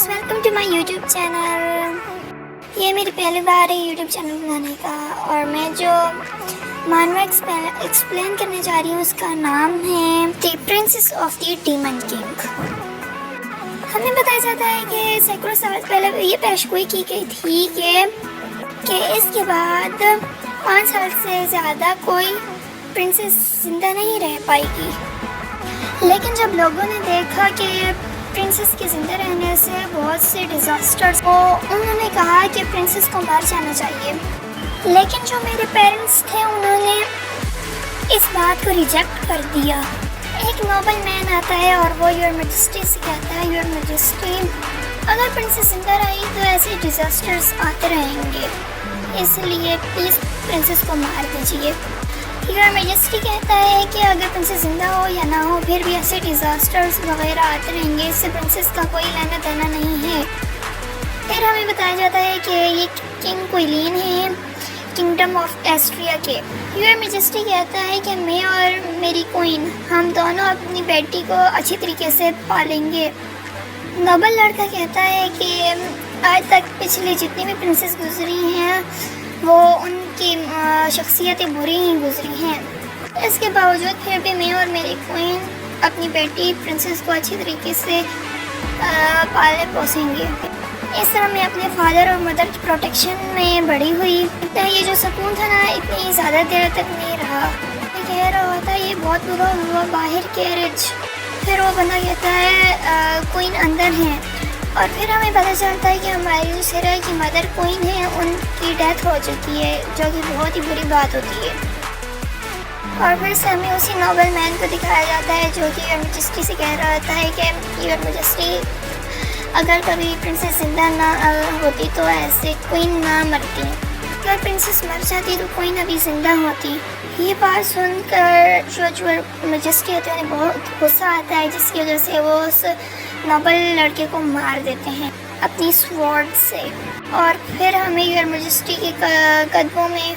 Guys, welcome to my YouTube channel. ये मेरी पहली बार है यूट्यूब चैनल बनाने का और मैं जो मानवा एक्सप्लेन करने जा रही हूँ उसका नाम है the princess of the demon king. हमें बताया जाता है कि सैकड़ों साल पहले ये पेशगोई की गई थी कि इसके बाद 5 साल से ज़्यादा कोई प्रिंसेस जिंदा नहीं रह पाएगी। लेकिन जब लोगों ने देखा कि प्रिंसेस के ज़िंदा रहने से बहुत से डिज़ास्टर्स को, उन्होंने कहा कि प्रिंसेस को मार जाना चाहिए। लेकिन जो मेरे पेरेंट्स थे उन्होंने इस बात को रिजेक्ट कर दिया। एक नोबल मैन आता है और वो योर मैजेस्टी से कहता है, योर मैजेस्टी अगर प्रिंसेस जिंदा रही तो ऐसे डिज़ास्टर्स आते रहेंगे, इसलिए प्लीज़ प्रिंसेस को मार दीजिए। योर मैजेस्टी कहता है कि अगर प्रिंसेस जिंदा हो या ना हो फिर भी ऐसे डिज़ास्टर्स वगैरह आते रहेंगे, इससे प्रिंसेस का कोई लेना देना नहीं है। फिर हमें बताया जाता है कि ये किंग क्वीन है किंगडम ऑफ एस्ट्रिया के। योर मैजेस्टी कहता है कि मैं और मेरी क्वीन हम दोनों अपनी बेटी को अच्छी तरीके से पालेंगे। नोबल लड़का कहता है कि आज तक पिछली जितनी भी प्रिंसेस गुजरी हैं वो उनकी शख्सियतें बुरी ही गुजरी हैं। इसके बावजूद फिर भी मैं और मेरी क्वीन अपनी बेटी प्रिंसेस को अच्छी तरीके से पाले पोसेंगे। इस तरह मैं अपने फादर और मदर की प्रोटेक्शन में बड़ी हुई। ये जो सुकून था ना इतनी ज़्यादा देर तक नहीं रहा। मैं कह रहा था ये बहुत बुरा हुआ बाहर कैरेज। फिर वो बंदा कहता है क्वीन अंदर है और फिर हमें पता चलता है कि हमारी सिरा की मदर क्वीन है, उनकी डेथ हो चुकी है, जो कि बहुत ही बुरी बात होती है। और फिर से हमें उसी नोबल मैन को दिखाया जाता है जो कि योर मैजेस्टी से कह रहा था है कि योर मैजेस्टी अगर कभी प्रिंसेस जिंदा ना होती तो ऐसे क्वीन ना मरती, अगर प्रिंसेस मर जाती तो क्वीन अभी जिंदा होती। ये बात सुनकर जो मैजेस्टी होते हैं बहुत गुस्सा आता है, जिसकी वजह से वो उस नोबल लड़के को मार देते हैं अपनी स्वॉर्ड से। और फिर हमें योर मैजेस्टी के कदमों में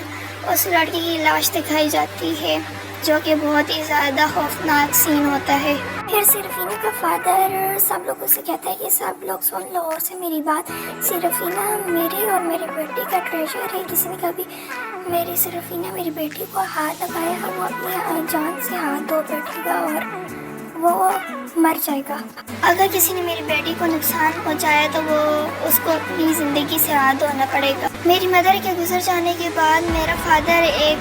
उस लड़की की लाश दिखाई जाती है, जो कि बहुत ही ज़्यादा खौफनाक सीन होता है। फिर सिरफीना का फादर सब लोगों से कहता है कि सब लोग सुन लो और से मेरी बात, सिरफीना मेरे और मेरे बेटे का ट्रेजर है, किसी ने कभी मेरी सिरफीना मेरी बेटी को हाथ लगाया वो अपनी जान से हाथ धो बैठेगा और वो मर जाएगा। अगर किसी ने मेरी बेटी को नुकसान पहुंचाया तो वो उसको अपनी ज़िंदगी से हाथ धोना पड़ेगा। मेरी मदर के गुजर जाने के बाद मेरा फादर एक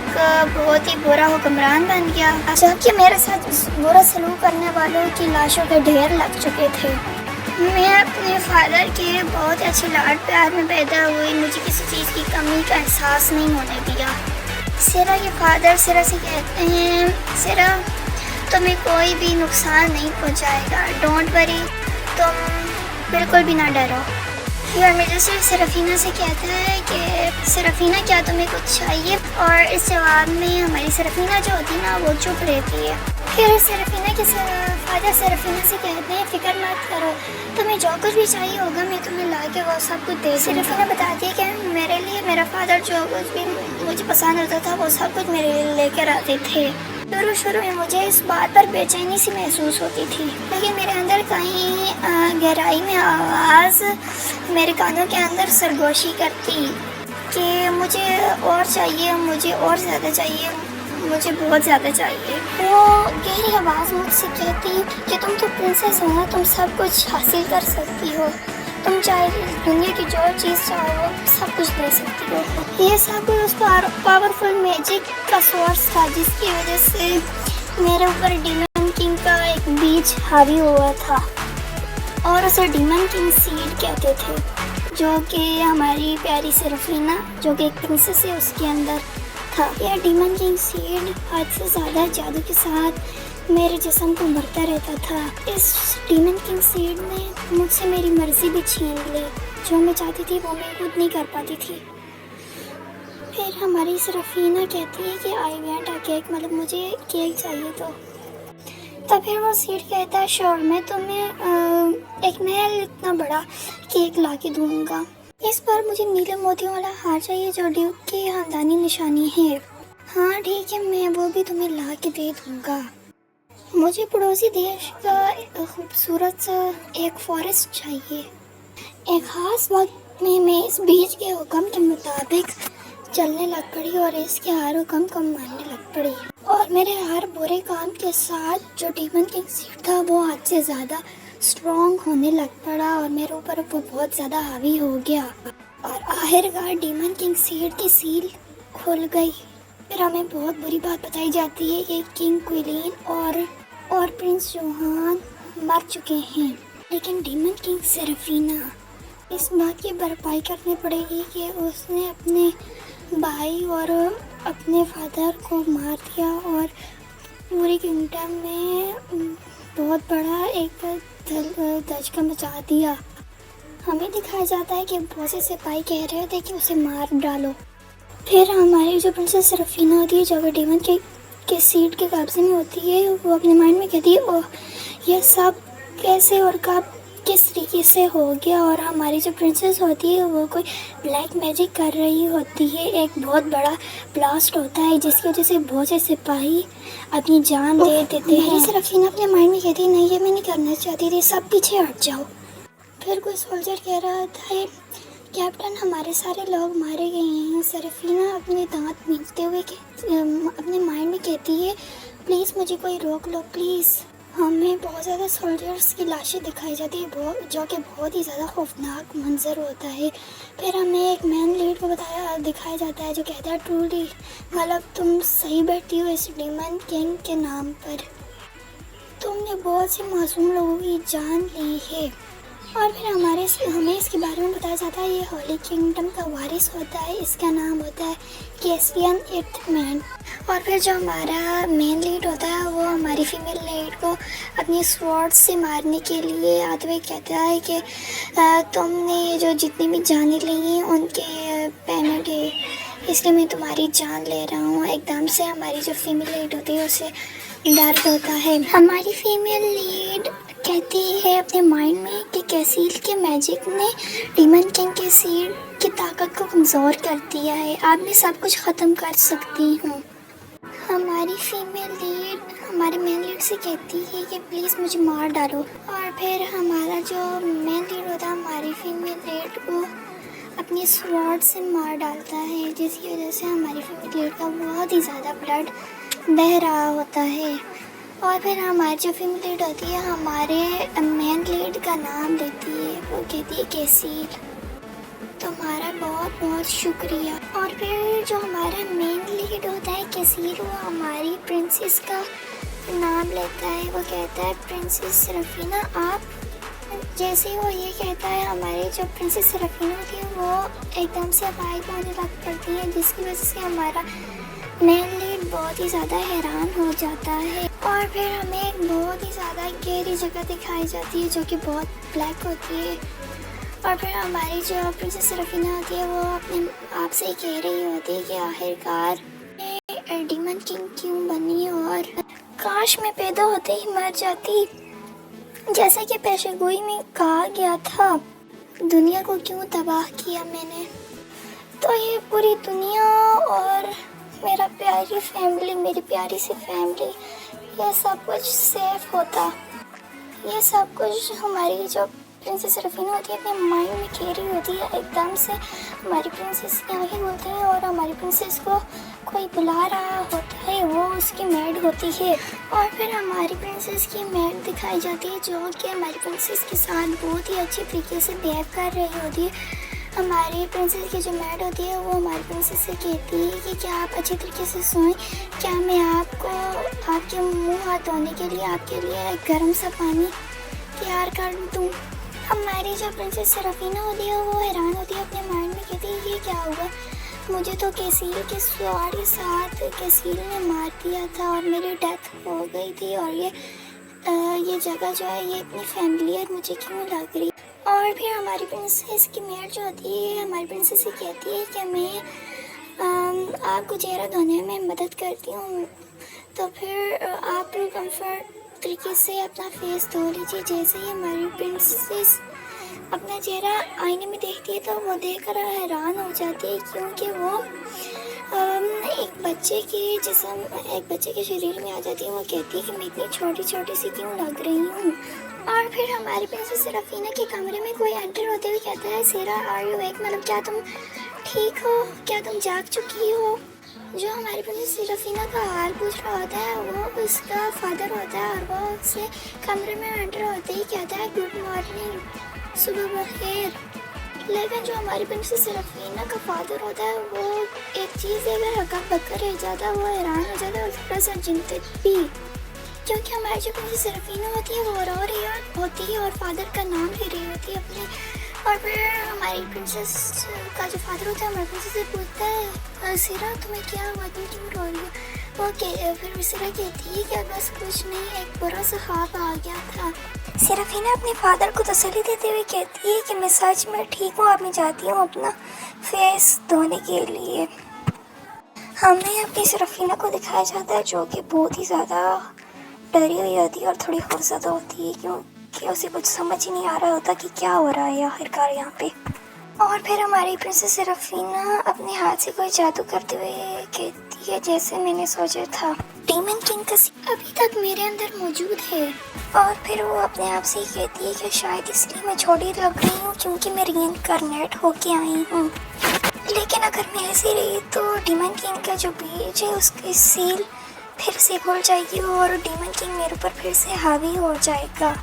बहुत ही बुरा हुक्मरान बन गया, जबकि मेरे साथ बुरा सलूक करने वालों की लाशों के ढेर लग चुके थे। मैं अपने फादर के बहुत अच्छे लाड प्यार में पैदा हुई, मुझे किसी चीज़ की कमी का एहसास नहीं होने दिया। सिरा के फादर सिरा से कहते हैं, सिरा तुम्हें कोई भी नुकसान नहीं पहुंचाएगा, डोंट वरी, तुम बिल्कुल भी ना डरो। योर मैजेस्टी सिरफीना से कहता है कि सिरफीना क्या तुम्हें कुछ चाहिए, और इस जवाब में हमारी सिरफीना जो होती है ना वो चुप रहती है। फिर सिरफीना के फादर सिरफीना से कहते हैं फिक्र मत करो, तुम्हें जो कुछ भी चाहिए होगा मैं तुम्हें ला के वो सब कुछ दे। सिरफीना बताती है कि मेरे लिए मेरा फादर जो कुछ भी मुझे पसंद होता था वो सब कुछ मेरे लिए लेकर आते थे। शुरू में मुझे इस बात पर बेचैनी सी महसूस होती थी, लेकिन मेरे अंदर कहीं गहराई में आवाज़ मेरे कानों के अंदर सरगोशी करती कि मुझे और चाहिए, मुझे और ज़्यादा चाहिए, मुझे बहुत ज़्यादा चाहिए। वो गहरी आवाज़ मुझसे कहती कि तुम तो प्रिंसेस हो ना, तुम सब कुछ हासिल कर सकती हो, तुम चाहे दुनिया की जो चीज़ चाहो सब कुछ ले सकती हो। ये सब उस पावरफुल मैजिक का सोर्स था जिसकी वजह से मेरे ऊपर डीमन किंग का एक बीज हावी हुआ था और उसे डीमन किंग सीड कहते थे, जो कि हमारी प्यारी सिरफीना जो कि एक प्रिंसेस है उसके अंदर था। यह डीमन किंग सीड हद से ज़्यादा जादू के साथ मेरे जिस्म को भरता रहता था। इस डीमन किंग सीड ने मुझसे मेरी मर्जी भी छीन ली, जो मैं चाहती थी वो मैं खुद नहीं कर पाती थी। फिर हमारी सिरफीना कहती है कि आई वांट अ केक, मतलब मुझे केक चाहिए। तो फिर वो सीड कहता है श्योर, मैं तुम्हें एक महल इतना बड़ा केक ला के दूँगा। इस बार मुझे नीले मोतियों वाला हार चाहिए जो ड्यूक की खानदानी निशानी है। हाँ ठीक है, मैं वो भी तुम्हें ला के दे दूँगा। मुझे पड़ोसी देश का खूबसूरत सा एक फॉरेस्ट चाहिए। एक ख़ास वक्त में मैं इस बीज के हुक्म के मुताबिक चलने लग पड़ी और इसके हर हुक्म को मानने लग पड़ी। और मेरे हर बुरे काम के साथ जो डीमन किंग सीड था वो हद से ज़्यादा स्ट्रॉन्ग होने लग पड़ा और मेरे ऊपर वो बहुत ज़्यादा हावी हो गया। और आखिरकार डीमन किंग सीड की सील खुल गई। फिर हमें बहुत बुरी बात बताई जाती है कि किंग क्वीन और प्रिंस जोहान मर चुके हैं, लेकिन डीमन किंग सेरेफिना इस बात की भरपाई करनी पड़ेगी कि उसने अपने भाई और अपने फादर को मार दिया और पूरी किंगडम में बहुत बड़ा एक धचका मचा दिया। हमें दिखाया जाता है कि बहुत से सिपाही कह रहे थे कि उसे मार डालो। फिर हमारी जो प्रिंसेस सेरेफिना होती है जो डीमन के सीट के कब्जे में होती है, वो अपने माइंड में कहती है ओह यह सब कैसे और कब किस तरीके से हो गया। और हमारी जो प्रिंसेस होती है वो कोई ब्लैक मैजिक कर रही होती है। एक बहुत बड़ा ब्लास्ट होता है जिसकी वजह से बहुत से सिपाही अपनी जान दे देते हैं। सेरेफिना अपने माइंड में कहती है नहीं ये मैं नहीं करना चाहती थी, सब पीछे हट जाओ। फिर कोई सोल्जर कह रहा था कैप्टन हमारे सारे लोग मारे गए हैं। सेरेफिना अपने दांत मींचते हुए अपने माइंड में कहती है प्लीज़ मुझे कोई रोक लो प्लीज़। हमें बहुत ज़्यादा सोल्जर्स की लाशें दिखाई जाती है जो कि बहुत ही ज़्यादा खौफनाक मंजर होता है। फिर हमें एक मैन लीड को दिखाया जाता है जो कहता है ट्रूली मतलब तुम सही बैठती हो इस डीमन किंग के नाम पर, तुमने बहुत से मासूम लोगों की जान ली है। और फिर हमें इसके बारे में बताया जाता है ये होली किंगडम का वारिस होता है, इसका नाम होता है कैसियन एथमैन। और फिर जो हमारा मेन लीड होता है वो हमारी फीमेल लीड को अपनी स्वॉर्ड से मारने के लिए आते हुए कहता है कि तुमने ये जो जितनी भी जानें ली हैं उनके पेमेंट है, इसलिए मैं तुम्हारी जान ले रहा हूँ। एकदम से हमारी जो फीमेल लीड होती है उसे दर्द होता है। हमारी फीमेल लीड कहती है अपने माइंड में कि कैसील के मैजिक ने डीमन किंग के सीड की ताकत को कमज़ोर कर दिया है, अब मैं सब कुछ ख़त्म कर सकती हूँ। हमारी फीमेल लीड हमारे मेन लीड से कहती है कि प्लीज़ मुझे मार डालो। और फिर हमारा जो मेन लीड होता है हमारी फीमेल लीड को अपनी स्वॉर्ड से मार डालता है, जिसकी वजह से हमारी फीमेल लीड का बहुत ही ज़्यादा ब्लड बह रहा होता है। और फिर हमारी जो फीमेल लीड होती है हमारे मेन लीड का नाम लेती है, वो कहती है कैसील तुम्हारा बहुत बहुत शुक्रिया। और फिर जो हमारा मेन लीड होता है कैसील वो हमारी प्रिंसेस का नाम लेता है, वो कहता है प्रिंसेस सेरेफिना आप। जैसे ही वो ये कहता है हमारी जो प्रिंसेस सेरेफिना होती है वो एकदम से बाइक होने लग पड़ती है, जिसकी वजह से हमारा मेन लीड बहुत ही ज़्यादा हैरान हो जाता है। और फिर हमें एक बहुत ही ज़्यादा गहरी जगह दिखाई जाती है जो कि बहुत ब्लैक होती है। और फिर हमारी जो प्रिंसेस सेरेफिना होती है वो अपने आप से ही कह रही होती है कि आखिरकार मैं डीमन किंग क्यों बनी और काश मैं पैदा होते ही मर जाती। जैसा कि पेशेगोई में कहा गया था दुनिया को क्यों तबाह किया मैंने, तो ये पूरी दुनिया और मेरा प्यारी फैमिली, मेरी प्यारी सी फैमिली, ये सब कुछ सेफ होता। ये सब कुछ हमारी जो प्रिंसेस सेरेफिना होती है अपने माइंड में कह रही होती है। एकदम से हमारी प्रिंसेस की आंखें खुलती हैं और हमारी प्रिंसेस को कोई बुला रहा होता है, वो उसकी मेड होती है। और फिर हमारी प्रिंसेस की मेड दिखाई जाती है जो कि हमारी प्रिंसेस के साथ बहुत ही अच्छे तरीके से बिहेव कर रही होती है। हमारी प्रिंसेस की जो मेड होती है वो हमारी प्रिंसेस से कहती है कि क्या आप अच्छे तरीके से सोएं, क्या मैं आपको आपके मुंह हाथ धोने के लिए आपके लिए गर्म सा पानी तैयार कर दूँ। हमारी जो प्रिंसेस सेरेफिना होती है वो हैरान होती है, अपने माइंड में कहती है ये क्या होगा, मुझे तो कैसील के स्वॉर्ड के साथ कैसील ने मार दिया था और मेरी डेथ हो गई थी और ये जगह जो है ये इतनी फैमिलियर मुझे क्यों लग रही। और फिर हमारी प्रिंसेस की मेड जो होती है हमारी प्रिंसेस से कहती है कि मैं आपको चेहरा धोने में मदद करती हूँ, तो फिर आप कंफर्ट तरीके से अपना फेस धो लीजिए। जैसे ही हमारी प्रिंसेस अपना चेहरा आईने में देखती है तो वो देखकर हैरान हो जाती है, क्योंकि वो एक बच्चे के शरीर में आ जाती है। वो कहती है कि मैं इतनी छोटी छोटी सी क्यों लग रही हूँ। और फिर हमारी प्रिंसेस सेराफीना के कमरे में कोई एंटर होते हुए कहता है, सेरा आर यू वेक, मतलब क्या तुम ठीक हो, क्या तुम जाग चुकी हो। जो हमारी प्रिंसेस सेराफीना का हाल पूछ रहा होता है वो उसका फादर होता है और वो उससे कमरे में एंटर होते ही कहता है गुड मॉर्निंग, सुबह बखैर। लेकिन जो हमारी प्रिंसेस सेराफीना का फादर होता है वो एक चीज़ अगर हक्का बक्का रह जाता है, वो हैरान हो जाता है और थोड़ा सा चिंतित भी, क्योंकि हमारी जो प्रिंसेस सेराफीना होती है वो रो रही होती है और फादर का नाम ले रही होती है अपने। और फिर हमारी प्रिंसेस का जो फादर होता है हमारी प्रिंसेस से पूछता है, सिरा तुम्हें क्या हुआ, तुम क्यों रो रही हो। फिर सिरा कहती है कि बस कुछ नहीं, एक बुरा सा ख्वाब आ गया था। सेराफीना अपने फादर को तसल्ली देते हुए कहती है कि मैं सच में ठीक हूँ, अब मैं जाती हूँ अपना फेस धोने के लिए। हमें अपनी सेराफीना को दिखाया जाता है जो कि बहुत ही ज़्यादा डरी हुई होती है और थोड़ी खौफजदा होती है, क्योंकि उसे कुछ समझ ही नहीं आ रहा होता कि क्या हो रहा है आखिरकार यहाँ पे। और फिर हमारी प्रिंसेस सेराफीना अपने हाथ से कोई जादू करते हुए कहती है, जैसे मैंने सोचा था, डीमन किंग का अभी तक मेरे अंदर मौजूद है। और फिर वो अपने आप से ही कहती है कि शायद इसलिए मैं छोटी लग रही हूँ क्योंकि मैं रीइंकार्नेट होके आई हूँ। लेकिन अगर मैं ऐसी रही तो डीमन किंग का जो बीज है उसकी सील फिर से खुल जाएगी और डीमन किंग मेरे ऊपर फिर से हावी हो जाएगा।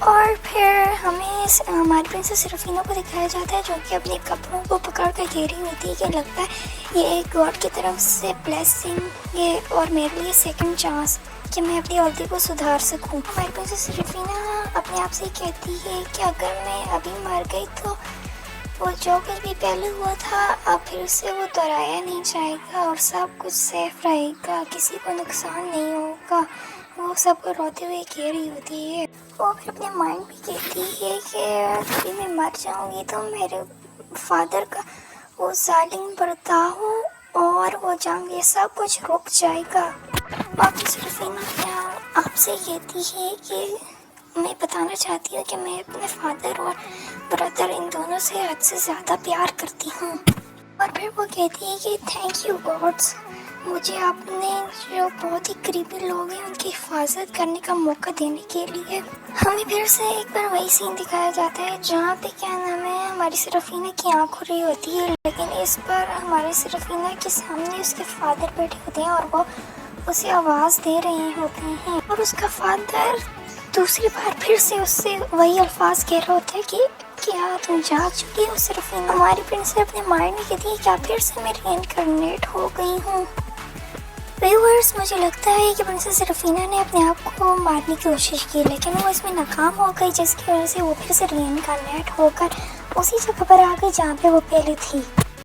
और फिर हमें हमारी प्रिंसेस सेराफीना को दिखाया जाता है जो कि अपने कपड़ों को पकड़ कर कह रही होती है कि लगता है ये एक गॉड की तरफ से ब्लेसिंग है और मेरे लिए सेकंड चांस कि मैं अपनी गलती को सुधार सकूं। हमारी प्रिंसेस सेराफीना अपने आप से कहती है कि अगर मैं अभी मर गई तो वो जो कुछ भी पहले हुआ था अब फिर से वो दोहराया नहीं जाएगा और सब कुछ सेफ रहेगा, किसी को नुकसान नहीं होगा। वो सबको रोते हुए कह रही होती है। वो फिर अपने माइंड में कहती है कि कभी मैं मर जाऊंगी तो मेरे फादर का वो जालिम बर्ताव और वो जंग ये सब कुछ रुक जाएगा। और सेराफीना आपसे कहती है कि मैं बताना चाहती हूँ कि मैं अपने फादर और ब्रदर इन दोनों से हद से ज़्यादा प्यार करती हूँ। और फिर वो कहती है कि थैंक यू गॉड्स, मुझे आपने जो बहुत ही करीबी लोग हैं उनकी हिफाजत करने का मौका देने के लिए। हमें फिर से एक बार वही सीन दिखाया जाता है जहाँ पे क्या नाम है हमारी सेराफीना की आँख हो रही होती है, लेकिन इस बार हमारी सेराफीना के सामने उसके फादर बैठे होते हैं और वो उसे आवाज़ दे रहे होते हैं और उसका फादर दूसरी बार फिर से उससे वही अल्फाज कह रहा होता है कि क्या तुम जाग चुकी हो सेराफीना। हमारी प्रिंसेस अपने माइंड में कहती है क्या फिर से मैं रीइंकार्नेट हो गई हूँ। व्यूअर्स, मुझे लगता है कि प्रिंसेस सेराफीना ने अपने आप को मारने की कोशिश की लेकिन वो इसमें नाकाम हो गई, जिसकी वजह से वो फिर से रीइंकार्नेट होकर उसी जगह पर आ गई जहाँ पे वो पहले थी।